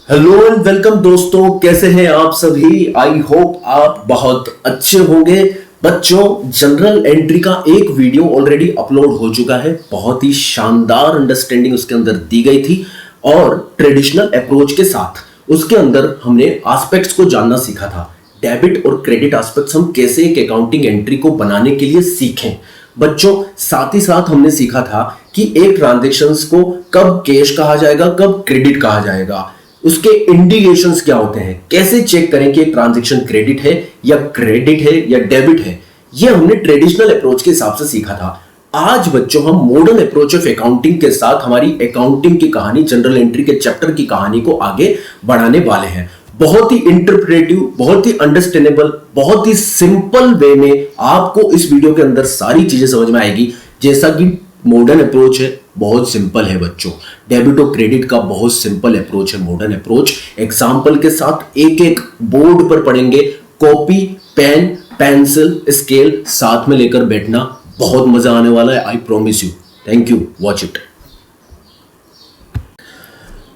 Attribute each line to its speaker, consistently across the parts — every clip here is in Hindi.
Speaker 1: हेलो एंड वेलकम दोस्तों, कैसे हैं आप सभी। आई होप आप बहुत अच्छे होंगे। बच्चों, जनरल एंट्री का एक वीडियो ऑलरेडी अपलोड हो चुका है। बहुत ही शानदार अंडरस्टैंडिंग उसके अंदर दी गई थी और ट्रेडिशनल अप्रोच के साथ उसके अंदर हमने एस्पेक्ट्स को जानना सीखा था। डेबिट और क्रेडिट एस्पेक्ट्स हम कैसे एक अकाउंटिंग एंट्री को बनाने के लिए सीखें। बच्चों, साथ ही साथ हमने सीखा था कि एक ट्रांजैक्शंस को कब कैश कहा जाएगा, कब क्रेडिट कहा जाएगा, उसके इंडिकेशंस क्या होते हैं, कैसे चेक करें कि एक ट्रांजैक्शन क्रेडिट है या डेबिट है। ये हमने ट्रेडिशनल अप्रोच के हिसाब से सीखा था। आज बच्चों हम मॉडर्न अप्रोच ऑफ अकाउंटिंग के साथ हमारी अकाउंटिंग की कहानी, जनरल एंट्री के चैप्टर की कहानी को आगे बढ़ाने वाले हैं। बहुत ही इंटरप्रेटिव, बहुत ही अंडरस्टैंडेबल, बहुत ही सिंपल वे में आपको इस वीडियो के अंदर सारी चीजें समझ में आएगी। जैसा कि मॉडर्न अप्रोच है, बहुत सिंपल है बच्चों। डेबिट और क्रेडिट का बहुत सिंपल अप्रोच है मॉडर्न अप्रोच। एग्जांपल के साथ एक एक बोर्ड पर पढ़ेंगे। कॉपी, पेन, पेंसिल, स्केल साथ में लेकर बैठना, बहुत मजा आने वाला है। I promise you. Thank you, watch it.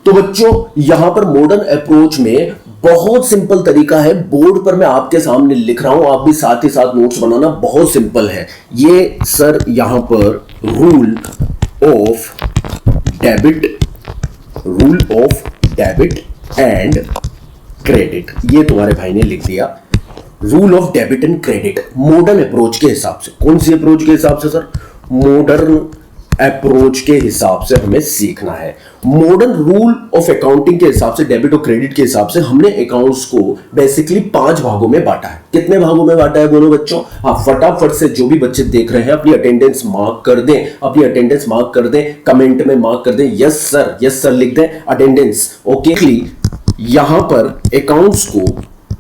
Speaker 1: तो बच्चों, यहां पर मॉडर्न अप्रोच में बहुत सिंपल तरीका है। बोर्ड पर मैं आपके सामने लिख रहा हूं, आप भी साथ ही साथ नोट्स बनाना। बहुत सिंपल है ये सर। यहां पर rule of debit and credit, ये तुम्हारे भाई ने लिख दिया। Rule of debit and credit modern approach के हिसाब से। कौन सी अप्रोच के हिसाब से सर? मॉडर्न अप्रोच के हिसाब से हमें सीखना है। मॉडर्न रूल ऑफ अकाउंटिंग के हिसाब से, डेबिट और क्रेडिट के हिसाब से हमने अकाउंट्स को बेसिकली 5 भागों में बांटा है। कितने भागों में बांटा है बोलो बच्चों? हाँ, फटाफट से जो भी बच्चे देख रहे हैं अपनी अटेंडेंस मार्क कर दें, अपनी अटेंडेंस मार्क कर दें, कमेंट में मार्क कर दें, यस सर लिख दें अटेंडेंस। ओके, यहां पर अकाउंट्स को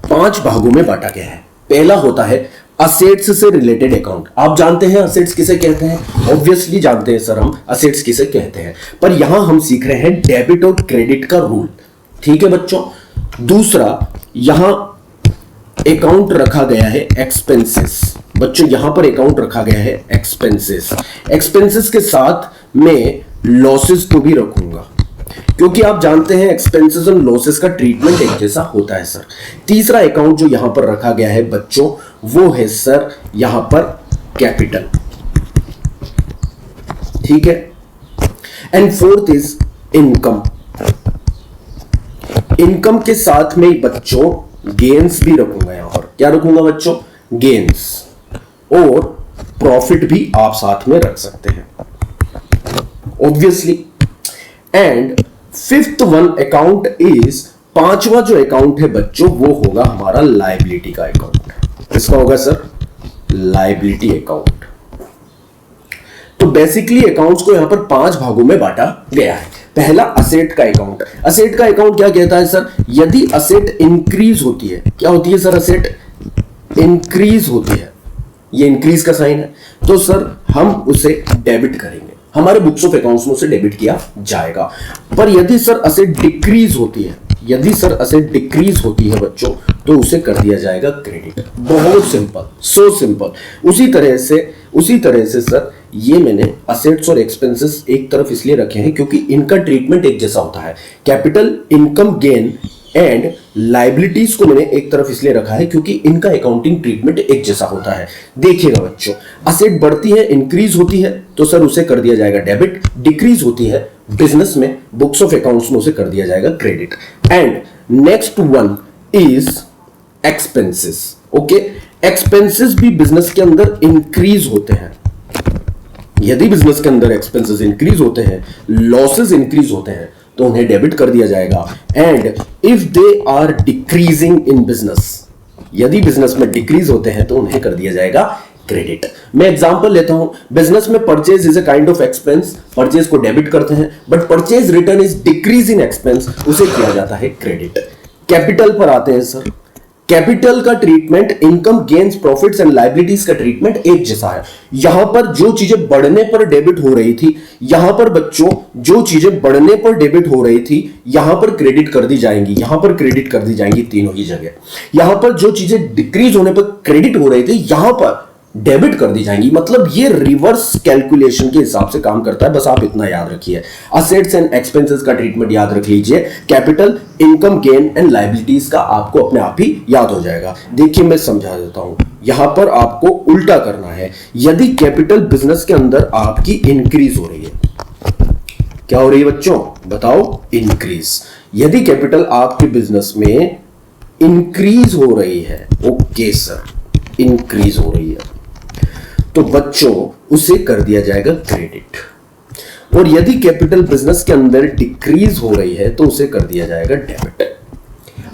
Speaker 1: 5 भागों में बांटा गया है। पहला होता है असेट्स से रिलेटेड अकाउंट। आप जानते हैं असेट्स किसे कहते हैं? ऑब्वियसली जानते हैं सर हम असेट्स किसे कहते हैं, पर यहां हम सीख रहे हैं डेबिट और क्रेडिट का रूल। ठीक है बच्चों। दूसरा, यहां अकाउंट रखा गया है एक्सपेंसेस। बच्चों, यहां पर अकाउंट रखा गया है एक्सपेंसेस के साथ में लॉसेस को भी रखूंगा, क्योंकि आप जानते हैं एक्सपेंसेस और लॉसेस का ट्रीटमेंट एक जैसा होता है सर। तीसरा अकाउंट जो यहां पर रखा गया है बच्चों, वो है सर यहां पर कैपिटल। ठीक है। And fourth is income. Income के साथ में बच्चों गेन्स भी रखूंगा। यहां पर क्या रखूंगा बच्चों? गेन्स। और प्रॉफिट भी आप साथ में रख सकते हैं obviously. And fifth one account is, पांचवा जो अकाउंट है बच्चों, वो होगा हमारा लायबिलिटी का अकाउंट। किसका होगा सर? Liability account. तो बेसिकली अकाउंट्स को यहां पर 5 भागों में बांटा गया है। पहला असेट का अकाउंट। असेट का अकाउंट क्या कहता है सर? यदि असेट इंक्रीज होती है, क्या होती है सर? असेट इंक्रीज होती है, ये इंक्रीज का साइन है, तो सर हम उसे डेबिट करेंगे। हमारे बुक्स ऑफ अकाउंट्स में उसे डेबिट किया जाएगा। पर यदि सर असेट डिक्रीज होती है, बच्चों, तो उसे कर दिया जाएगा क्रेडिट। बहुत सिंपल, सो सिंपल। उसी तरह से सर ये मैंने असेट्स और एक्सपेंसेस एक तरफ इसलिए रखे हैं क्योंकि इनका ट्रीटमेंट एक जैसा होता है। Capital, income, gain and liabilities को मैंने एक तरफ इसलिए रखा है क्योंकि इनका अकाउंटिंग ट्रीटमेंट एक जैसा होता है। देखिएगा बच्चों, असेट बढ़ती है, इंक्रीज होती है, तो सर उसे कर दिया जाएगा डेबिट। डिक्रीज होती है बिजनेस में, बुक्स ऑफ अकाउंट्स में उसे कर दिया जाएगा credit. And next one is expenses. Okay, expenses भी बिजनेस के अंदर इंक्रीज होते हैं। यदि बिजनेस के अंदर एक्सपेंसेस इंक्रीज होते हैं, लॉसेस इंक्रीज होते हैं, तो उन्हें डेबिट कर दिया जाएगा। And if they are decreasing in business, यदि बिजनेस में डिक्रीज होते हैं तो उन्हें कर दिया जाएगा क्रेडिट। मैं एग्जांपल लेता हूं। बिजनेस में purchase is a kind of expense, purchase को डेबिट करते हैं, but purchase return is decrease in expense, उसे किया जाता है क्रेडिट। कैपिटल पर आते हैं सर। कैपिटल का treatment, income, gains, profits and liabilities का ट्रीटमेंट एक जैसा है। यहां पर जो चीजें बढ़ने पर डेबिट हो रही थी, यहां पर बच्चों जो चीजें बढ़ने पर डेबिट हो रही थी, यहां पर क्रेडिट कर दी जाएंगी, यहां पर क्रेडिट कर दी जाएंगी तीनों ही जगह। यहां पर जो चीजें डिक्रीज होने पर क्रेडिट हो रही थी, यहां पर डेबिट कर दी जाएंगी। मतलब ये रिवर्स कैलकुलेशन के हिसाब से काम करता है, बस आप इतना याद रखिए। असेट्स एंड एक्सपेंसेस का ट्रीटमेंट याद रख लीजिए, capital, income, gain and liabilities का आपको अपने आप ही याद हो जाएगा। देखिए मैं समझा देता हूं, यहां पर आपको उल्टा करना है। यदि कैपिटल बिजनेस के अंदर आपकी इंक्रीज हो रही है, क्या हो रही है बच्चों बताओ, इंक्रीज। यदि कैपिटल आपके बिजनेस में इंक्रीज हो रही है, ओके सर, इंक्रीज हो रही है, तो बच्चों उसे कर दिया जाएगा क्रेडिट। और यदि कैपिटल बिजनेस के अंदर डिक्रीज हो रही है तो उसे कर दिया जाएगा डेबिट।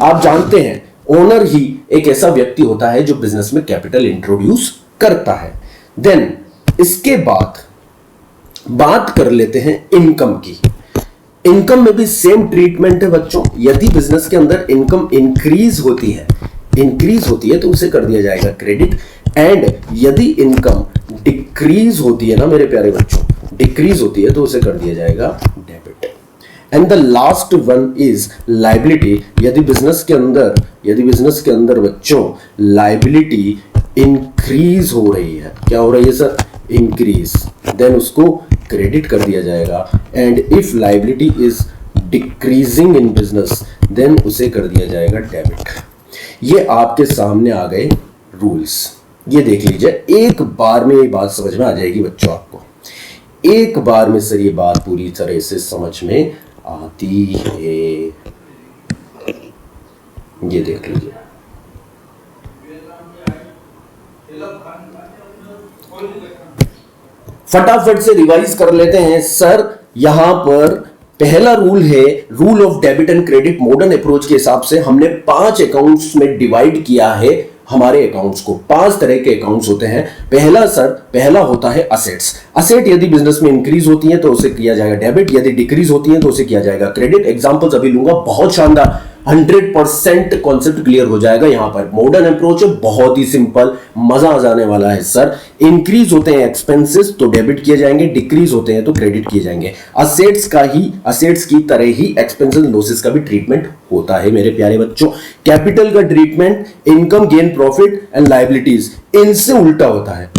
Speaker 1: आप जानते हैं ओनर ही एक ऐसा व्यक्ति होता है जो बिजनेस में कैपिटल इंट्रोड्यूस करता है। देन इसके बाद बात कर लेते हैं इनकम की। इनकम में भी सेम ट्रीटमेंट है बच्चों। यदि बिजनेस के अंदर इनकम इंक्रीज होती है तो उसे कर दिया जाएगा क्रेडिट। एंड यदि इनकम डिक्रीज होती है ना मेरे प्यारे बच्चों, डिक्रीज होती है तो उसे कर दिया जाएगा debit. And the last one is liability. यदि बिजनेस के अंदर बच्चों लायबिलिटी इंक्रीज हो रही है, क्या हो रही है सर, इंक्रीज, देन उसको क्रेडिट कर दिया जाएगा। And if liability is decreasing in business then उसे कर दिया जाएगा डेबिट। ये आपके सामने आ गए रूल्स, ये देख लीजिए। एक बार में ये बात समझ में आ जाएगी बच्चों, आपको एक बार में सर ये बात पूरी तरह से समझ में आती है। ये देख लीजिए, फटाफट से रिवाइज कर लेते हैं सर। यहां पर पहला रूल है rule of debit and credit. Modern approach के हिसाब से हमने 5 अकाउंट्स में डिवाइड किया है हमारे अकाउंट्स को। 5 तरह के अकाउंट्स होते हैं। पहला होता है असेट्स। असेट यदि बिजनेस में इंक्रीज होती है तो उसे किया जाएगा डेबिट, यदि डिक्रीज होती है तो उसे किया जाएगा क्रेडिट। एग्जांपल्स अभी लूंगा, बहुत शानदार, 100% कॉन्सेप्ट क्लियर हो जाएगा। यहां पर मॉडर्न अप्रोच है, बहुत ही सिंपल, मजा आ जाने वाला है सर। इंक्रीज होते हैं एक्सपेंसेस तो डेबिट किए जाएंगे, डिक्रीज होते हैं तो क्रेडिट किए जाएंगे। असेट्स की तरह ही एक्सपेंसेस लॉसेस का भी ट्रीटमेंट होता है मेरे प्यारे बच्चों। कैपिटल का treatment income, gain, profit and liabilities इनसे उल्टा होता है,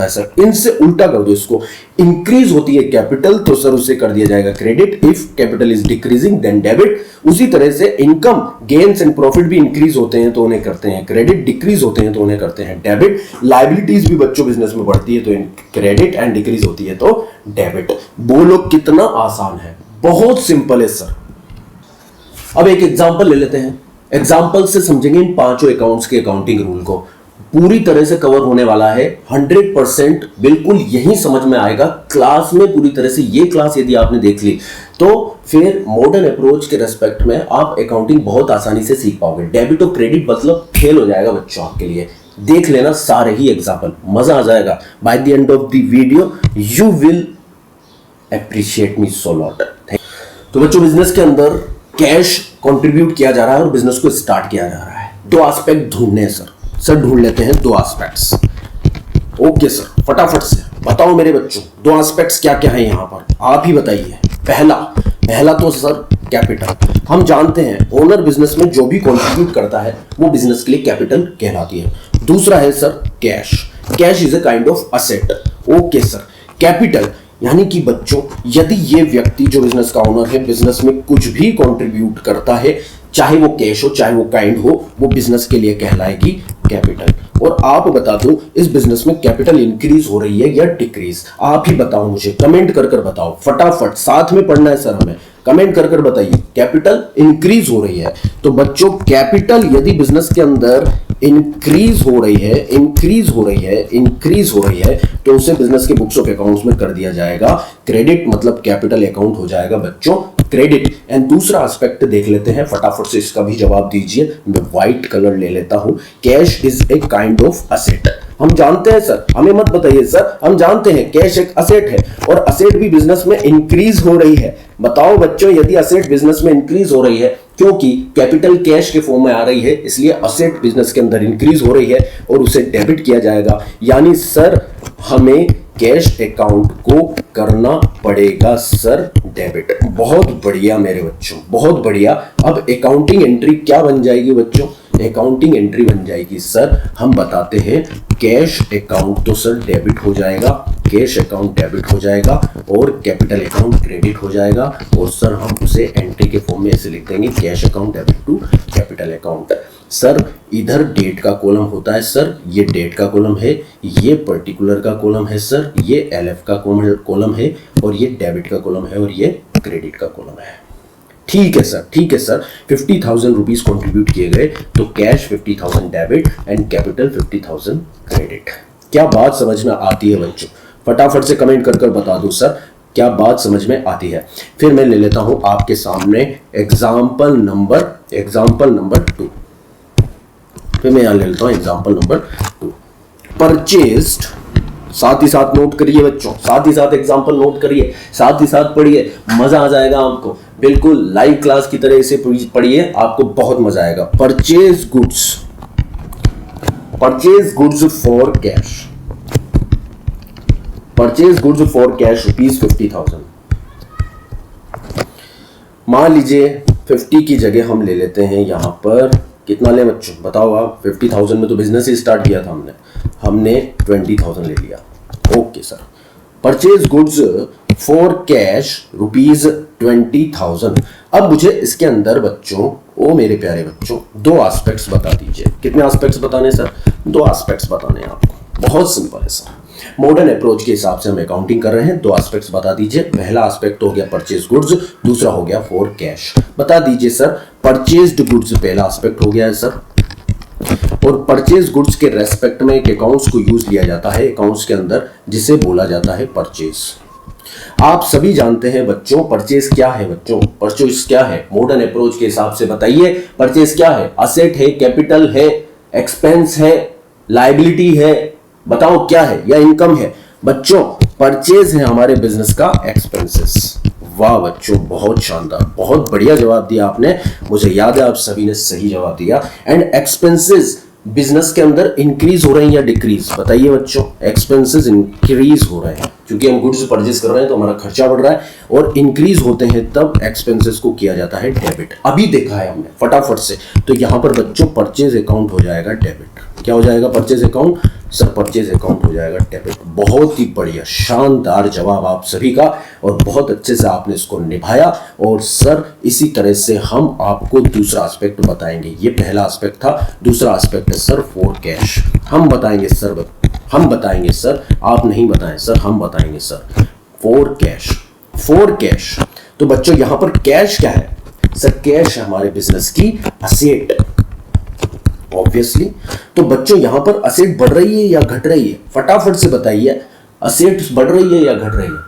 Speaker 1: सर, इनसे उल्टा कर दो इसको। इंक्रीज होती है कैपिटल तो सर उसे कर दिया जाएगा credit. If capital is decreasing then debit. उसी तरह से इनकम, गेन्स एंड प्रॉफिट भी इंक्रीज होते हैं तो उन्हें करते हैं क्रेडिट, डिक्रीज होते हैं तो उन्हें करते हैं डेबिट। लायबिलिटीज भी बच्चों बिजनेस में बढ़ती है तो क्रेडिट एंड डिक्रीज होती है तो डेबिट। बोलो कितना आसान है, बहुत सिंपल है सर। अब एक एग्जांपल ले लेते हैं, एग्जांपल से समझेंगे इन 5 अकाउंट्स के अकाउंटिंग रूल को। पूरी तरह से कवर होने वाला है, 100% बिल्कुल यही समझ में आएगा क्लास में पूरी तरह से। ये क्लास यदि आपने देख ली तो फिर मॉडर्न अप्रोच के रेस्पेक्ट में आप अकाउंटिंग बहुत आसानी से सीख पाओगे। डेबिट और क्रेडिट मतलब खेल हो जाएगा बच्चों आपके लिए। देख लेना सारे ही एग्जांपल, मजा आ जाएगा। By the end of the video you will appreciate me so lot. तो बच्चों बिजनेस के अंदर कैश कंट्रीब्यूट किया जा रहा है और बिजनेस को स्टार्ट किया जा रहा है। 2 एस्पेक्ट ढूंढने हैं सर ढूंढ लेते हैं 2 एस्पेक्ट्स। ओके सर, फटाफट से बताओ मेरे बच्चों 2 एस्पेक्ट्स क्या क्या है यहां पर, आप ही बताइए। पहला तो सर कैपिटल। हम जानते हैं ओनर बिजनेस में जो भी कंट्रीब्यूट करता है वो बिजनेस के लिए कैपिटल कहलाती है। दूसरा है sir cash is a kind of asset. Okay sir, capital यानी कि बच्चों यदि ये व्यक्ति जो बिजनेस का ओनर है बिजनेस में कुछ भी कंट्रीब्यूट करता है, चाहे वो कैश हो चाहे वो काइंड हो, वो बिजनेस के लिए कहलाएगी कैपिटल। और आप बता दो इस बिजनेस में कैपिटल इंक्रीज हो रही है या डिक्रीज, आप ही बताओ मुझे, कमेंट कर बताओ फटाफट, साथ में पढ़ना है सर हमें। कमेंट कर बताइए कैपिटल इंक्रीज हो रही है तो बच्चों कैपिटल यदि बिजनेस के अंदर इंक्रीज हो रही है तो उसे बिजनेस के बुक्स ऑफ अकाउंट्स में कर दिया जाएगा क्रेडिट, मतलब कैपिटल अकाउंट हो जाएगा बच्चों क्रेडिट। एंड दूसरा एस्पेक्ट देख लेते हैं, फटाफट से इसका भी जवाब दीजिए। मैं व्हाइट कलर ले लेता हूं। Cash is a kind of asset. हम जानते हैं सर, हमें मत बताइए सर, हम जानते हैं कैश एक असेट है और असेट भी बिजनेस में इंक्रीज हो रही है। बताओ बच्चों यदि असेट बिजनेस में इंक्रीज हो रही है, क्योंकि कैपिटल कैश के फॉर्म में आ रही है इसलिए असेट बिजनेस के अंदर इंक्रीज हो रही है और उसे डेबिट किया जाएगा। यानी सर हमें कैश अकाउंट को करना पड़ेगा सर डेबिट। बहुत बढ़िया मेरे बच्चों, बहुत बढ़िया। अब अकाउंटिंग एंट्री क्या बन जाएगी बच्चों, अकाउंटिंग एंट्री बन जाएगी सर, हम बताते हैं कैश अकाउंट तो सर डेबिट हो जाएगा, कैश अकाउंट डेबिट हो जाएगा और कैपिटल अकाउंट क्रेडिट हो जाएगा। और सर हम उसे एंट्री के फॉर्म में ऐसे लिख देंगे cash account debit to capital account. Sir इधर डेट का कॉलम होता है सर, ये डेट का कॉलम है, ये पर्टिकुलर का कॉलम है सर, ये एलएफ का कॉलम है और ये डेबिट का कॉलम है और ये क्रेडिट का कॉलम है। ठीक है सर, ठीक है सर। 50,000 रुपीज कॉन्ट्रीब्यूट किए गए तो cash 50,000 debit and capital 50,000 credit. क्या बात समझ में आती है बच्चों? फटाफट से कमेंट कर कर बता दो सर क्या बात समझ में आती है। फिर मैं ले लेता हूं आपके सामने एग्जाम्पल नंबर 2। फिर मैं यहां ले लेता हूं एग्जाम्पल नंबर 2। परचेज्ड, साथ ही साथ नोट करिए बच्चों, साथ ही साथ एग्जाम्पल नोट करिए, साथ ही साथ पढ़िए, मजा आ जाएगा आपको। बिल्कुल लाइव क्लास की तरह इसे पढ़िए, आपको बहुत मजा आएगा। Purchase goods for cash, purchase goods for cash ₹50,000। मान लीजिए 50 की जगह हम ले लेते हैं यहां पर कितना ले बच्चों बताओ आप? 50,000 में तो बिजनेस ही स्टार्ट किया था हमने 20,000 ले लिया। Okay sir, purchase goods for cash ₹20,000। अब मुझे इसके अंदर बच्चों, ओ मेरे प्यारे बच्चों, 2 एस्पेक्ट्स बता दीजिए। कितने एस्पेक्ट्स बताने सर? 2 एस्पेक्ट्स बताने हैं आपको। बहुत सिंपल है सर, मॉडर्न अप्रोच के हिसाब से हम अकाउंटिंग कर रहे हैं। 2 एस्पेक्ट्स बता दीजिए। पहला एस्पेक्ट हो गया परचेज गुड्स, दूसरा हो गया फॉर कैश। बता दीजिए सर। परचेज्ड गुड्स पहला एस्पेक्ट हो गया है सर, और परचेज गुड्स के रेस्पेक्ट में एक अकाउंट्स को यूज लिया जाता है अकाउंट्स के अंदर, जिसे बोला जाता है परचेज। आप सभी जानते हैं बच्चों परचेज क्या है। बच्चों परचेज क्या है मॉडर्न अप्रोच के हिसाब से बताइए? परचेज क्या है? असेट है, कैपिटल है, एक्सपेंस है, लायबिलिटी है, बताओ क्या है? या इनकम है? बच्चों परचेज है हमारे बिजनेस का एक्सपेंसेस। वाह बच्चों, बहुत शानदार, बहुत बढ़िया जवाब दिया आपने। मुझे याद है आप सभी ने सही जवाब दिया। एंड एक्सपेंसेस बिजनेस के अंदर इंक्रीज हो रहे हैं या डिक्रीज? बताइए बच्चों। एक्सपेंसेस इंक्रीज हो रहे हैं क्योंकि हम गुड्स परचेज कर रहे हैं तो हमारा खर्चा बढ़ रहा है, और इंक्रीज होते हैं तब एक्सपेंसेस को किया जाता है डेबिट। अभी देखा है हमने फटाफट से। तो यहां पर बच्चों परचेज अकाउंट हो जाएगा डेबिट। क्या हो जाएगा purchase account? Sir purchase account हो जाएगा डेबिट। बहुत ही बढ़िया, शानदार जवाब आप सभी का, और बहुत अच्छे से आपने इसको निभाया। और सर इसी तरह से हम आपको दूसरा एस्पेक्ट बताएंगे। ये पहला एस्पेक्ट था, दूसरा एस्पेक्ट है सर फॉर कैश। हम बताएंगे सर, हम बताएंगे सर, आप नहीं बताएं सर, हम बताएंगे sir. For cash, for cash. तो बच्चों यहां पर कैश क्या है? सर कैश है हमारे बिजनेस की असेट, ऑब्वियसली। तो बच्चों यहां पर असेट बढ़ रही है या घट रही है? फटाफट से बताइए, असेट बढ़ रही है या घट रही है?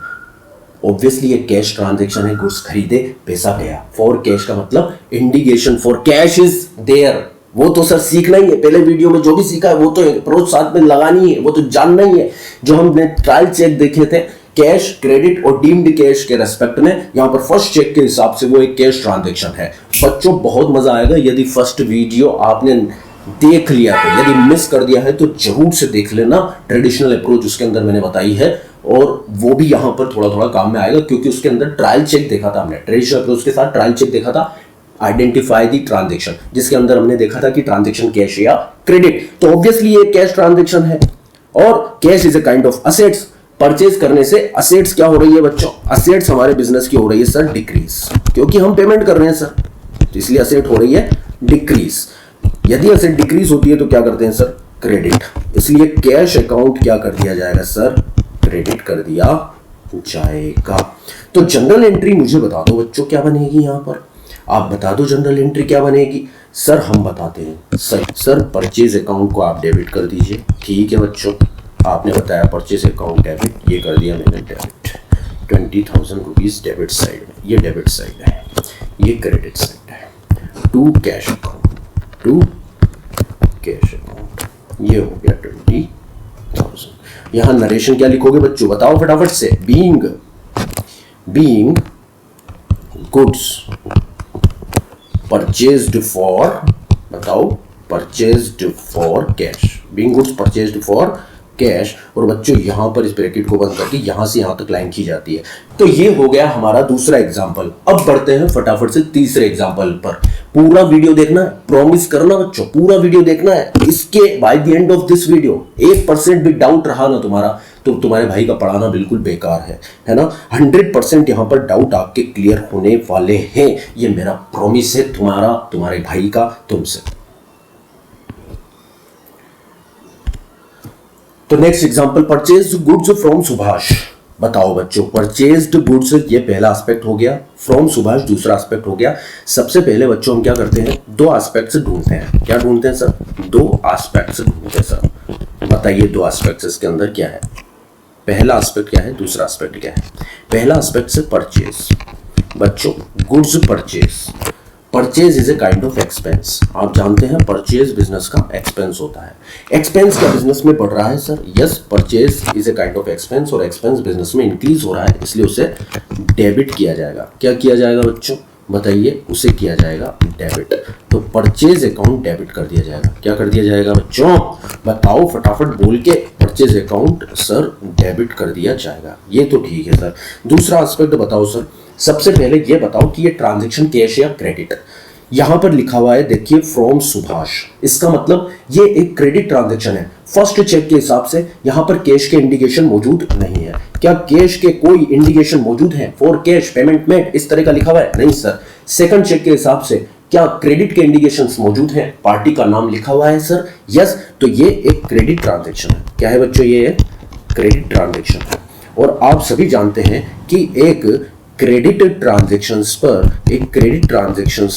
Speaker 1: ऑब्वियसली ये कैश ट्रांजैक्शन है, गुड्स खरीदे, पैसा गया। फॉर कैश का मतलब indication, for cash is there. वो तो सर सीखना ही है, पहले वीडियो में जो भी सीखा है वो तो अप्रोच साथ में लगानी है, वो तो जानना ही है। जो हमने ट्रायल चेक देखे थे कैश, क्रेडिट और डीम्ड कैश के रेस्पेक्ट में, यहां पर फर्स्ट चेक के हिसाब से वो एक कैश ट्रांजैक्शन है। बच्चों बहुत मजा आएगा यदि फर्स्ट वीडियो आपने देख लिया तो। यदि मिस कर दिया है तो जरूर से देख लेना। ट्रेडिशनल अप्रोच उसके अंदर मैंने बताई है, और वो भी यहां पर थोड़ा थोड़ा काम में आएगा क्योंकि उसके अंदर ट्रायल चेक देखा था हमने। ट्रेडिशनल अप्रोच के साथ ट्रायल चेक देखा था, आइडेंटिफाई दी ट्रांजैक्शन, जिसके अंदर हमने देखा था कि ट्रांजैक्शन कैश या क्रेडिट। तो ऑब्वियसली ये कैश ट्रांजैक्शन है, और cash is a kind of assets. Purchase करने से असेट्स क्या हो रही है बच्चों? असेट्स हमारे बिजनेस की हो रही है सर डिक्रीज, क्योंकि हम पेमेंट कर रहे हैं सर, तो इसलिए असेट हो रही है डिक्रीज। यदि असेट डिक्रीज होती है तो क्या करते हैं सर? क्रेडिट। इसलिए कैश अकाउंट क्या कर दिया जाएगा सर? क्रेडिट कर दिया जाएगा। तो जनरल एंट्री मुझे बता दो बच्चों क्या बनेगी यहां पर? आप बता दो जनरल एंट्री क्या बनेगी? सर हम बताते हैं। सर परचेज अकाउंट को आप डेबिट कर दीजिए। ठीक है बच्चों, आपने बताया परचेज अकाउंट डेबिट, ये कर दिया मैंने डेबिट। 20,000 रुपीज डेबिट साइड में, ये डेबिट साइड है, ये क्रेडिट साइड है। To cash account, to cash account, ये हो गया 20,000। यहां नरेशन क्या लिखोगे बच्चों? बताओ फटाफट से। बीइंग गुड्स परचेज्ड फॉर, बताओ, purchased for cash. Being goods purchased for cash, और बच्चों यहां पर इस ब्रैकेट को बंद करके यहां से यहां तक लाइन की जाती है। तो ये हो गया हमारा दूसरा एग्जाम्पल। अब बढ़ते हैं फटाफट से तीसरे एग्जाम्पल पर। पूरा वीडियो देखना है, प्रॉमिस करना बच्चों, पूरा वीडियो देखना है। इसके by the end of this video 1% भी डाउट रहा ना तुम्हारा, तो तुम्हारे भाई का पढ़ाना बिल्कुल बेकार है ना। 100% यहां पर डाउट आपके क्लियर होने वाले हैं, ये मेरा प्रॉमिस है तुम्हारा, तुम्हारे भाई का तुमसे। तो next example, purchase goods from Subhash. बताओ बच्चों, परचेज्ड गुड्स ये पहला एस्पेक्ट हो गया, फ्रॉम सुभाष दूसरा एस्पेक्ट हो गया। सबसे पहले बच्चों हम क्या करते हैं, दो एस्पेक्ट्स ढूंढते हैं। क्या ढूंढते हैं सर? दो एस्पेक्ट्स ढूंढते हैं सर। बताइए दो एस्पेक्ट्स इसके अंदर क्या है? पहला एस्पेक्ट क्या है, दूसरा एस्पेक्ट क्या है? पहला एस्पेक्ट से परचेज। बच्चों goods purchase, purchase is a kind of expense. आप जानते हैं परचेज बिजनेस का एक्सपेंस होता है। एक्सपेंस क्या बिजनेस में बढ़ रहा है sir? Yes, purchase is a kind of expense, और एक्सपेंस बिजनेस में इंक्रीज हो रहा है, इसलिए उसे डेबिट किया जाएगा। क्या किया जाएगा बच्चों? बताइए, उसे किया जाएगा डेबिट। तो परचेज अकाउंट डेबिट कर दिया जाएगा। क्या कर दिया जाएगा बच्चों? बताओ फटाफट बोल के। परचेज अकाउंट सर डेबिट कर दिया जाएगा, ये तो ठीक है सर। दूसरा एस्पेक्ट बताओ सर। सबसे पहले ये बताओ कि ये ट्रांजैक्शन कैश या क्रेडिट। यहां पर लिखा हुआ है देखिए फ्रॉम सुभाष, इसका मतलब ये एक क्रेडिट ट्रांजैक्शन है। फर्स्ट चेक के हिसाब से यहां पर कैश के इंडिकेशन मौजूद नहीं है। क्या कैश के कोई इंडिकेशन मौजूद है? फॉर कैश पेमेंट मेड, इस तरह का लिखा हुआ है? नहीं सर। सेकंड चेक के हिसाब से क्या क्रेडिट के इंडिकेशंस मौजूद हैं? पार्टी का नाम लिखा हुआ है सर? यस। तो ये एक क्रेडिट ट्रांजैक्शन है। क्या है बच्चों? ये क्रेडिट ट्रांजैक्शन है। और आप सभी जानते हैं कि एक क्रेडिट ट्रांजैक्शंस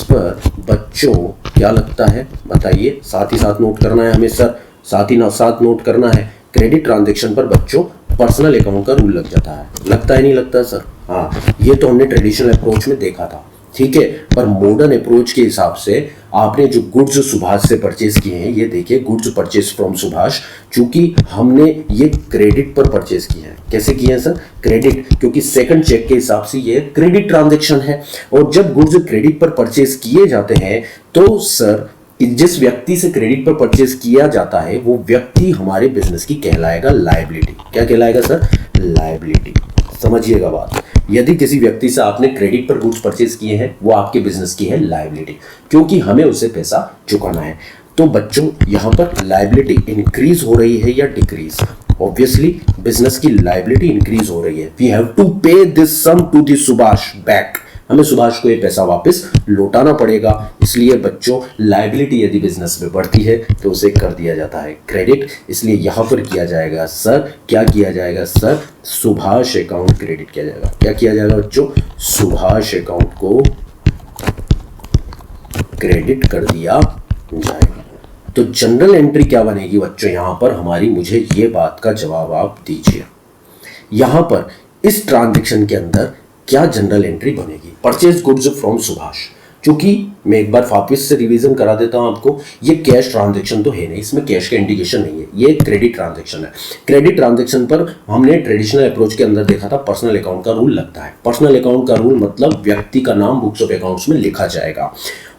Speaker 1: पर बच्चों क्या लगता है? बताइए, साथ ही साथ नोट करना है हमें सर, साथ ही साथ नोट करना है। क्रेडिट ट्रांजैक्शन पर बच्चों पर्सनल अकाउंट का रूल लग जाता है। लगता है नहीं लगता सर? हाँ, ये तो हमने ट्रेडिशनल अप्रोच में देखा था, ठीक है। पर मॉडर्न अप्रोच के हिसाब से आपने जो गुड्स सुभाष से परचेज किए हैं, ये देखिए गुड्स परचेज फ्रॉम सुभाष, चूंकि हमने ये क्रेडिट पर परचेज किए हैं। कैसे किए हैं सर? क्रेडिट, क्योंकि सेकंड चेक के हिसाब से ये क्रेडिट ट्रांजैक्शन है। और जब गुड्स क्रेडिट पर परचेज किए जाते हैं तो सर जिस व्यक्ति से क्रेडिट पर परचेज किया जाता है वो व्यक्ति हमारे बिजनेस की कहलाएगा लायबिलिटी। क्या कहलाएगा सर? लायबिलिटी। समझिएगा बात। यदि किसी व्यक्ति से आपने क्रेडिट पर गुड्स परचेज किए हैं, वो आपके बिजनेस की है लायबिलिटी, क्योंकि हमें उसे पैसा चुकाना है। तो बच्चों यहां पर लायबिलिटी इंक्रीज हो रही है या डिक्रीज? ऑब्वियसली बिजनेस की लायबिलिटी इंक्रीज हो रही है। We have to pay this sum to the Subhash back. हमें सुभाष को ये पैसा वापस लौटाना पड़ेगा, इसलिए बच्चों लायबिलिटी यदि बिजनेस में बढ़ती है तो उसे कर दिया जाता है क्रेडिट। इसलिए यहां पर किया जाएगा सर, क्या किया जाएगा सर? सुभाष अकाउंट क्रेडिट किया जाएगा। क्या किया जाएगा बच्चों? सुभाष अकाउंट को क्रेडिट कर दिया जाएगा। तो जनरल एंट्री क्या बनेगी बच्चों यहां पर हमारी? मुझे ये बात का जवाब आप दीजिए। यहां पर इस ट्रांजैक्शन के अंदर क्या जनरल एंट्री बनेगी? Purchase goods from Subhash. क्योंकि मैं एक बार वापस से रिवीजन करा देता हूं आपको, ये कैश ट्रांजैक्शन तो है नहीं, इसमें कैश का इंडिकेशन नहीं है, ये क्रेडिट ट्रांजैक्शन है। क्रेडिट ट्रांजैक्शन पर हमने ट्रेडिशनल अप्रोच के अंदर देखा था पर्सनल अकाउंट का रूल लगता है। पर्सनल अकाउंट का रूल मतलब व्यक्ति का नाम बुक्स ऑफ अकाउंट्स में लिखा जाएगा।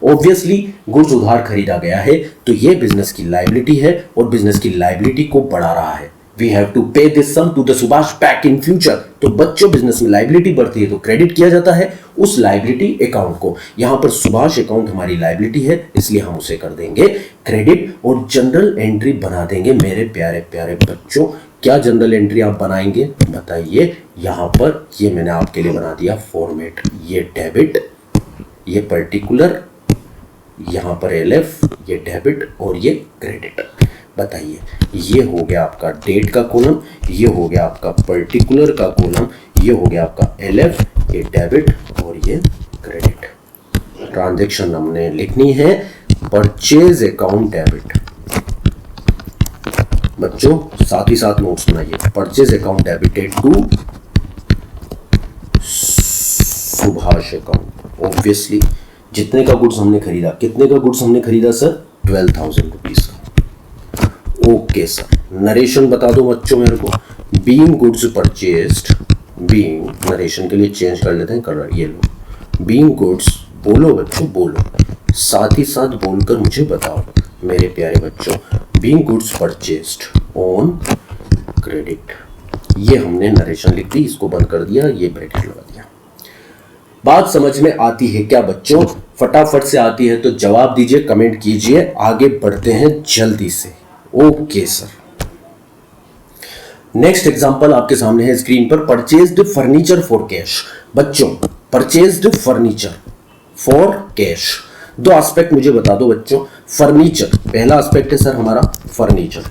Speaker 1: ऑब्वियसली गुड्स उधार खरीदा गया है तो ये बिजनेस की लायबिलिटी है और बिजनेस की लायबिलिटी को बढ़ा रहा है। We have to pay this sum to the Subhash back in future। तो बच्चों बिजनेस में लायबिलिटी बढ़ती है तो क्रेडिट किया जाता है उस लायबिलिटी अकाउंट को। यहां पर सुभाष अकाउंट हमारी लायबिलिटी है, इसलिए हम उसे कर देंगे क्रेडिट और जनरल एंट्री बना देंगे। मेरे प्यारे प्यारे बच्चों, क्या जनरल एंट्री आप बनाएंगे? बताइए। यहां पर ये मैंने आपके लिए बना दिया फॉर्मेट, ये डेबिट, ये पर्टिकुलर, यहां पर एलएफ, ये डेबिट और ये क्रेडिट। बताइए, ये हो गया आपका डेट का कॉलम, ये हो गया आपका पर्टिकुलर का कॉलम, ये हो गया आपका एलएफ, ये डेबिट और ये क्रेडिट। ट्रांजैक्शन हमने लिखनी है परचेज अकाउंट डेबिट। बच्चों साथ ही साथ नोट्स बनाइए। Purchase account debited to Subhash account. Obviously जितने का गुड्स हमने खरीदा, कितने का गुड्स हमने खरीदा सर? 12,000 रुपीज का। ओके सर, नरेशन बता दो बच्चों मेरे को। Being goods purchased, being, narration के लिए चेंज कर लेते हैं, कर रहा है ये लो। बीइंग गुड्स, बोलो बच्चों बोलो, साथ ही साथ बोलकर मुझे बताओ मेरे प्यारे बच्चों। Being goods purchased on credit. ये हमने नरेशन लिख दी, इसको बंद कर दिया, ये ब्रैकेट लगा दिया। बात समझ में आती है क्या बच्चों? फटाफट से आती है तो जवाब दीजिए, कमेंट कीजिए, आगे बढ़ते हैं जल्दी से। Okay sir. नेक्स्ट एग्जांपल आपके सामने है स्क्रीन पर। Purchased furniture for cash. बच्चों, परचेज्ड फर्नीचर फॉर कैश, दो एस्पेक्ट मुझे बता दो बच्चों। फर्नीचर, पहला एस्पेक्ट है सर हमारा फर्नीचर,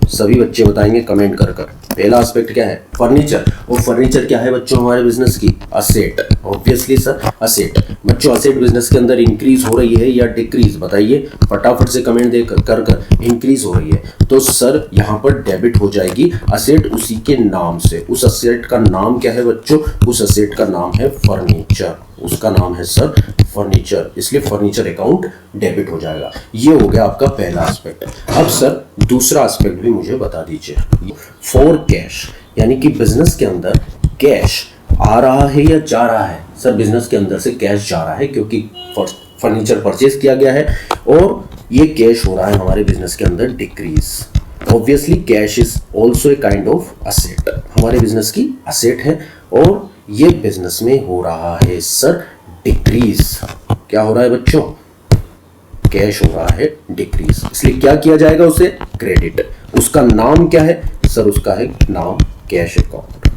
Speaker 1: सभी बच्चे बताएंगे कमेंट कर कर। पहला एस्पेक्ट क्या है? फर्नीचर। और फर्नीचर क्या है बच्चों हमारे बिजनेस की? असेट। Obviously sir asset. बच्चों असेट बिजनेस के अंदर इंक्रीज हो रही है या डिक्रीज? बताइए फटाफट से कमेंट दे कर कर। इंक्रीज हो रही है तो सर यहाँ पर डेबिट हो जाएगी असेट उसी के नाम से। उस असेट का नाम क्या है बच्चों? उस असेट का नाम है फर्नीचर, उसका नाम है सर फर्नीचर, इसलिए फर्नीचर अकाउंट डेबिट हो जाएगा। ये हो गया आपका पहला एस्पेक्ट। अब सर दूसरा एस्पेक्ट भी मुझे बता दीजिए। फॉर कैश, यानी कि बिजनेस के अंदर कैश आ रहा है या जा रहा है? सर बिजनेस के अंदर से कैश जा रहा है क्योंकि फर्नीचर परचेज किया गया है और ये कैश हो रहा है हमारे बिजनेस के अंदर decrease. Obviously cash is also a kind of asset, हमारे बिजनेस की असेट है और ये बिजनेस में हो रहा है सर डिक्रीज। क्या हो रहा है बच्चों? कैश हो रहा है डिक्रीज, इसलिए क्या किया जाएगा उसे? क्रेडिट। उसका नाम क्या है सर? उसका है नाम कैश अकाउंट।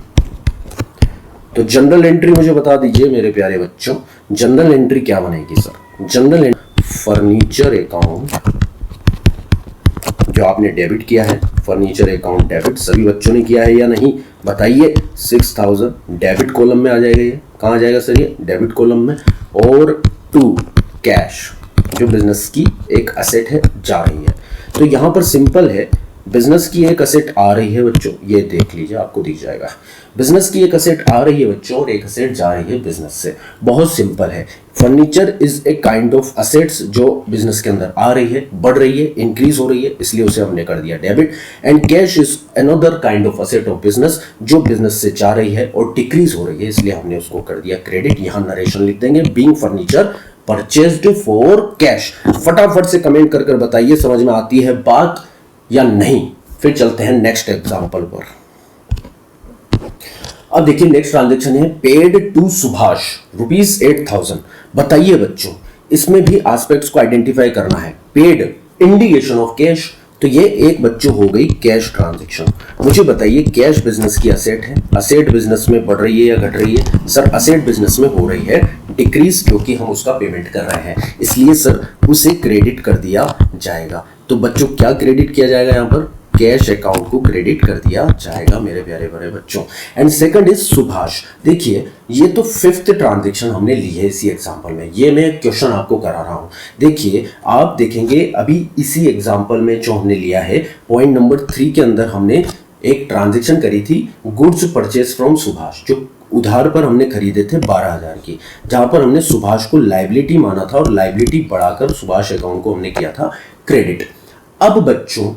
Speaker 1: तो जनरल एंट्री मुझे बता दीजिए मेरे प्यारे बच्चों, जनरल एंट्री क्या बनेगी sir? General entry furniture account जो आपने डेबिट किया है, फर्नीचर अकाउंट डेबिट, सभी बच्चों ने किया है या नहीं बताइए। 6000 डेबिट कॉलम में आ जाएगा। ये कहाँ आ जाएगा सर? ये डेबिट कॉलम में। और 2 कैश जो बिजनेस की एक असेट है जा रही है। तो यहाँ पर सिंपल है, बिजनेस की एक असेट आ रही है बच्चों, ये देख लीजिए आपको दिख जाएगा। बिजनेस की एक असेट आ रही है बच्चों और एक असेट जा रही है बिजनेस से। बहुत सिंपल है। Furniture is a kind of assets जो बिजनेस के अंदर आ रही है, बढ़ रही है, इंक्रीज हो रही है, इसलिए उसे हमने कर दिया debit. And cash is another kind of asset of business जो बिजनेस से जा रही है और डिक्रीज हो रही है, इसलिए हमने उसको कर दिया क्रेडिट। यहां नरेशन लिख देंगे, being furniture purchased for cash. फटाफट से कमेंट कर बताइए समझ में आती है बात या नहीं। फिर चलते हैं नेक्स्ट एग्जांपल पर। अब देखिए नेक्स्ट ट्रांजैक्शन है पेड टू सुभाष ₹8000। बताइए बच्चों, इसमें भी एस्पेक्ट्स को आइडेंटिफाई करना है। पेड इंडिकेशन ऑफ कैश, तो ये एक बच्चों हो गई कैश ट्रांजैक्शन। मुझे बताइए कैश बिजनेस की असेट है, असेट बिजनेस में बढ़ रही है या घट रही है? सर असेट बिजनेस में हो रही है डिक्रीज क्योंकि हम उसका पेमेंट कर रहे हैं, इसलिए सर उसे क्रेडिट कर दिया जाएगा। तो बच्चों क्या क्रेडिट किया जाएगा? यहाँ पर कैश अकाउंट को क्रेडिट कर दिया जाएगा मेरे प्यारे बड़े बच्चों। And second is Subhash. देखिए ये तो 5th ट्रांजैक्शन हमने ली है इसी एग्जांपल में, ये मैं क्वेश्चन आपको करा रहा हूं। देखिए आप देखेंगे अभी इसी एग्जांपल में जो हमने लिया है पॉइंट नंबर 3 के अंदर हमने एक ट्रांजैक्शन करी थी गुड्स परचेज फ्रॉम सुभाष, जो उधार पर हमने खरीदे थे 12000 की, जहां पर हमने सुभाष को लाइबिलिटी माना था और लाइबिलिटी बढ़ाकर सुभाष अकाउंट को हमने किया था क्रेडिट। अब बच्चों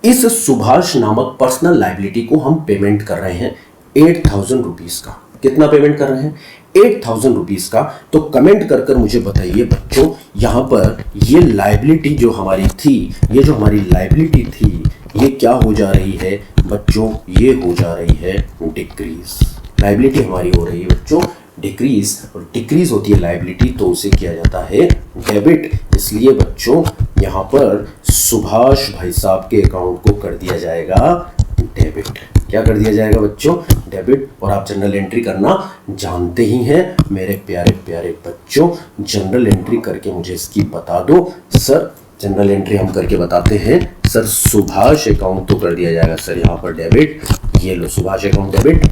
Speaker 1: इस सुभाष नामक पर्सनल लाइबिलिटी को हम पेमेंट कर रहे हैं 8000 रुपीज का। कितना पेमेंट कर रहे हैं? 8000 रुपीज का। तो कमेंट कर कर मुझे बताइए बच्चों, यहां पर ये लाइबिलिटी जो हमारी थी, ये जो हमारी लाइबिलिटी थी, ये क्या हो जा रही है बच्चों? ये हो जा रही है डिक्रीज। लाइबिलिटी हमारी हो रही है बच्चों डिक्रीज, और डिक्रीज होती है लाइबिलिटी तो उसे किया जाता है डेबिट। इसलिए बच्चों यहाँ पर सुभाष भाई साहब के अकाउंट को कर दिया जाएगा डेबिट। क्या कर दिया जाएगा बच्चों? डेबिट। और आप जनरल एंट्री करना जानते ही हैं मेरे प्यारे प्यारे बच्चों। जनरल एंट्री करके मुझे इसकी बता दो सर। जनरल एंट्री हम करके बताते हैं सर। सुभाष अकाउंट तो कर दिया जाएगा सर यहाँ पर डेबिट, ये लो Subhash account debit.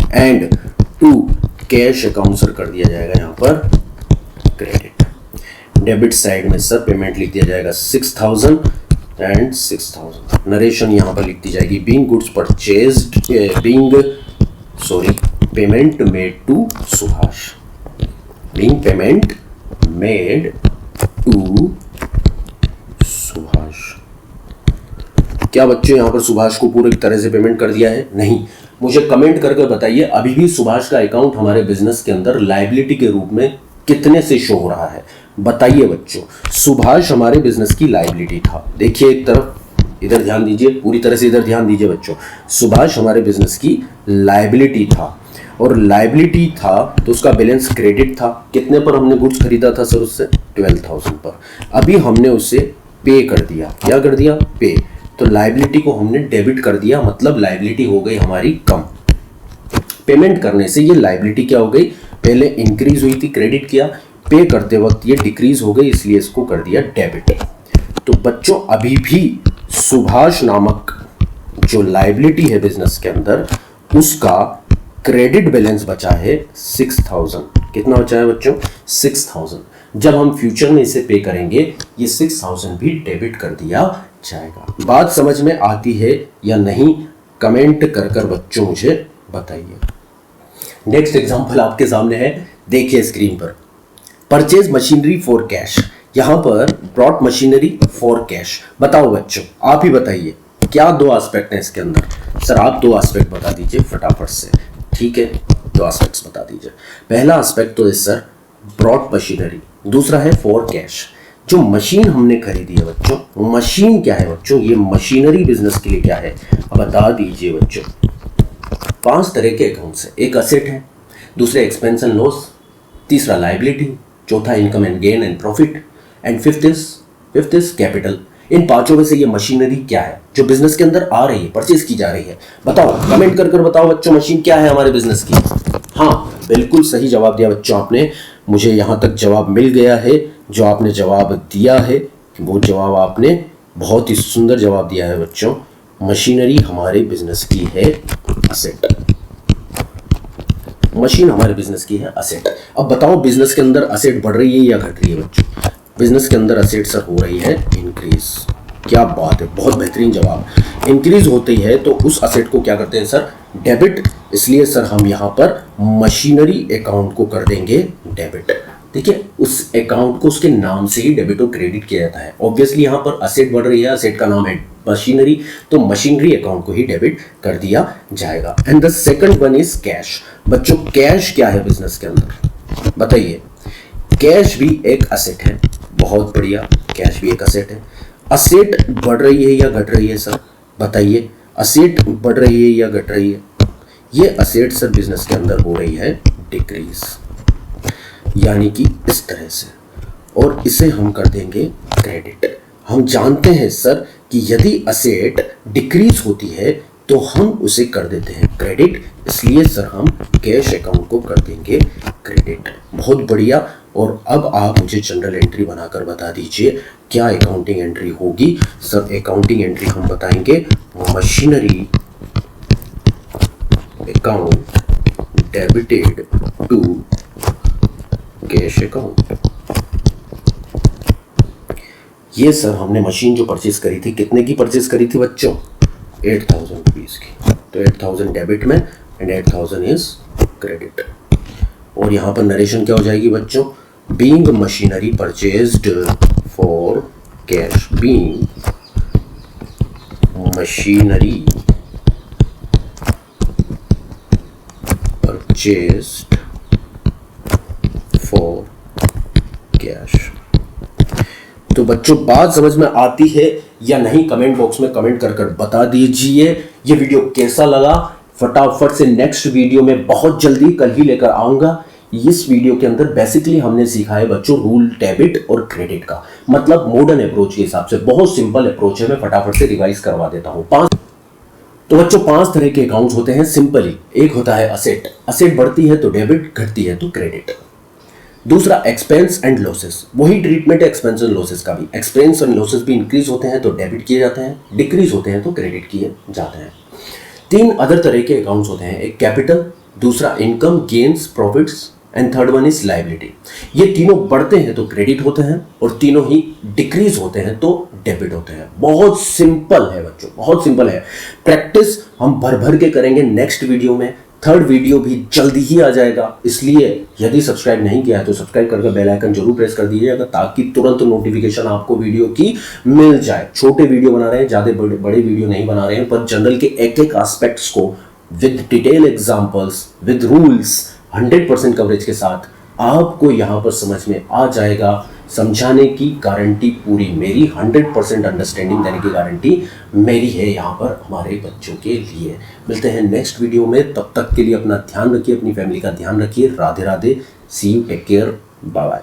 Speaker 1: And to cash account sir कर दिया जाएगा यहाँ पर क्रेडिट। डेबिट साइड में सर पेमेंट लिख दिया जाएगा 6000 एंड 6000। नरेशन यहाँ पर लिख दी जाएगी being goods purchased payment made to Subhash, being payment made to Subhash. क्या बच्चों यहाँ पर सुभाष को पूरी तरह से पेमेंट कर दिया है? नहीं। मुझे कमेंट करके बताइए अभी भी सुभाष का अकाउंट हमारे बिजनेस के अंदर लायबिलिटी के रूप में कितने से शो हो रहा है? बताइए बच्चों। सुभाष हमारे बिजनेस की लायबिलिटी था। देखिए एक तरफ इधर ध्यान दीजिए, पूरी तरह से इधर ध्यान दीजिए बच्चों। सुभाष हमारे बिजनेस की लायबिलिटी था, और लायबिलिटी था तो उसका बैलेंस क्रेडिट था। कितने पर हमने गुड्स खरीदा था सर उससे? 12,000 पर। अभी हमने उसे पे कर दिया। क्या कर दिया? पे। तो लायबिलिटी को हमने डेबिट कर दिया, मतलब लायबिलिटी हो गई हमारी कम। पेमेंट करने से ये लायबिलिटी क्या हो गई? पहले इंक्रीज हुई थी, क्रेडिट किया, पे करते वक्त ये डिक्रीज हो गई, इसलिए इसको कर दिया डेबिट। तो बच्चों अभी भी सुभाष नामक जो लायबिलिटी है बिजनेस के अंदर, उसका क्रेडिट बैलेंस बचा है 6,000। कितना बचा है बच्चों? 6,000। जब हम फ्यूचर में इसे पे करेंगे, ये 6,000 भी डेबिट कर दिया जाएगा। बात समझ में आती है या नहीं? कमेंट कर बच्चों मुझे बताइए। नेक्स्ट एग्जांपल आपके सामने है, देखिए स्क्रीन पर। Purchase machinery for cash. यहां पर ब्रॉट मशीनरी फॉर कैश। बताओ बच्चों, आप ही बताइए क्या दो एस्पेक्ट हैं इसके अंदर? सर आप दो एस्पेक्ट बता दीजिए फटाफट से। ठीक है, दो एस्पेक्ट्स बता दीजिए। पहला एस्पेक्ट तो है सर ब्रॉट मशीनरी, दूसरा है फॉर कैश। जो मशीन हमने खरीदी है बच्चों, मशीन क्या है बच्चों? ये मशीनरी बिजनेस के लिए क्या है बता दीजिए बच्चों। 5 तरह के अकाउंट्स है। एक असेट है, दूसरे एक्सपेंस एंड लॉस, तीसरा लायबिलिटी, चौथा income and gain and profit, and fifth is capital. इन पांचों में से ये मशीनरी क्या है जो बिजनेस के अंदर आ रही है, परचेज की जा रही है? बताओ, कमेंट कर बताओ बच्चों, मशीन क्या है हमारे बिजनेस की? हाँ, बिल्कुल सही जवाब दिया बच्चों आपने। मुझे यहां तक जवाब मिल गया है। जो आपने जवाब दिया है वो जवाब आपने बहुत ही सुंदर जवाब दिया है बच्चों। मशीनरी हमारे बिजनेस की है असेट। मशीन हमारे बिजनेस की है असेट। अब बताओ बिजनेस के अंदर असेट बढ़ रही है या घट रही है बच्चों? बिजनेस के अंदर असेट सर हो रही है इंक्रीज। क्या बात है, बहुत बेहतरीन जवाब। इंक्रीज होती है तो उस असेट को क्या करते हैं सर? डेबिट। इसलिए सर हम यहां पर मशीनरी अकाउंट को कर देंगे डेबिट। देखिए, उस अकाउंट को उसके नाम से ही डेबिट और क्रेडिट किया जाता है। ऑब्वियसली यहां पर असेट बढ़ रही है, असेट का नाम है मशीनरी, तो मशीनरी अकाउंट को ही डेबिट कर दिया जाएगा। And the second one is cash. बच्चों कैश क्या है बिजनेस के अंदर? बताइए। कैश भी एक असेट है। बहुत बढ़िया, कैश भी एक असेट है। असेट बढ़ रही है या घट रही है सर? बताइए। असेट बढ़ रही है या घट रही है? ये असेट सर बिजनेस के अंदर हो रही है डिक्रीज, यानी कि इस तरह से, और इसे हम कर देंगे क्रेडिट। हम जानते हैं सर कि यदि असेट डिक्रीज होती है तो हम उसे कर देते हैं क्रेडिट, इसलिए सर हम कैश अकाउंट को कर देंगे क्रेडिट। बहुत बढ़िया। और अब आप मुझे जनरल एंट्री बनाकर बता दीजिए क्या अकाउंटिंग एंट्री होगी? सर अकाउंटिंग एंट्री हम बताएंगे machinery account debited to cash account. ये सर हमने मशीन जो परचेज करी थी, कितने की परचेज करी थी बच्चों? 8,000 रुपीज की। तो 8,000 डेबिट में एंड 8,000 इज क्रेडिट। और यहां पर नरेशन क्या हो जाएगी बच्चों? Being machinery purchased for cash, being machinery purchased for cash. तो बच्चों बात समझ में आती है या नहीं? कमेंट बॉक्स में कमेंट कर बता दीजिए। ये वीडियो कैसा लगा? फटाफट से नेक्स्ट वीडियो में बहुत जल्दी कल ही लेकर आऊंगा। इस वीडियो के अंदर बेसिकली हमने सीखा है बच्चों रूल डेबिट और क्रेडिट का, मतलब मॉडर्न अप्रोच के हिसाब से। बहुत सिंपल अप्रोच है, मैं फटाफट से रिवाइज करवा देता हूं। तो बच्चों 5 तरह के अकाउंट्स होते हैं सिंपली। एक होता है असेट, असेट बढ़ती है तो डेबिट, घटती है तो क्रेडिट। दूसरा एक्सपेंस एंड लॉसेस, वही ट्रीटमेंट है एक्सपेंस एंड लॉसेस का भी। एक्सपेंस एंड लॉसेस भी इंक्रीज होते हैं तो डेबिट किए जाते हैं, डिक्रीज होते हैं तो क्रेडिट किए जाते हैं। 3 अदर तरह के अकाउंट्स होते हैं, एक कैपिटल, दूसरा income gains profits, and third one is liability. ये तीनों बढ़ते हैं तो क्रेडिट होते हैं और तीनों ही डिक्रीज होते हैं तो डेबिट होते हैं। बहुत सिंपल है बच्चों, बहुत सिंपल है। प्रैक्टिस हम भर भर के करेंगे नेक्स्ट वीडियो में। थर्ड वीडियो भी जल्दी ही आ जाएगा, इसलिए यदि सब्सक्राइब नहीं किया है तो सब्सक्राइब करके बेल आइकन जरूर प्रेस कर दीजिएगा ताकि तुरंत नोटिफिकेशन आपको वीडियो की मिल जाए। छोटे वीडियो बना रहे हैं, ज्यादा बड़े वीडियो नहीं बना रहे हैं, पर जनरल के एक एक एस्पेक्ट्स को with detail examples, with rules, 100% coverage के साथ आपको यहां पर समझ में आ जाएगा। समझाने की गारंटी पूरी मेरी, 100% अंडरस्टैंडिंग देने की गारंटी मेरी है यहाँ पर हमारे बच्चों के लिए। मिलते हैं नेक्स्ट वीडियो में, तब तक के लिए अपना ध्यान रखिए, अपनी फैमिली का ध्यान रखिए। Radhe Radhe, see you, take care, bye bye.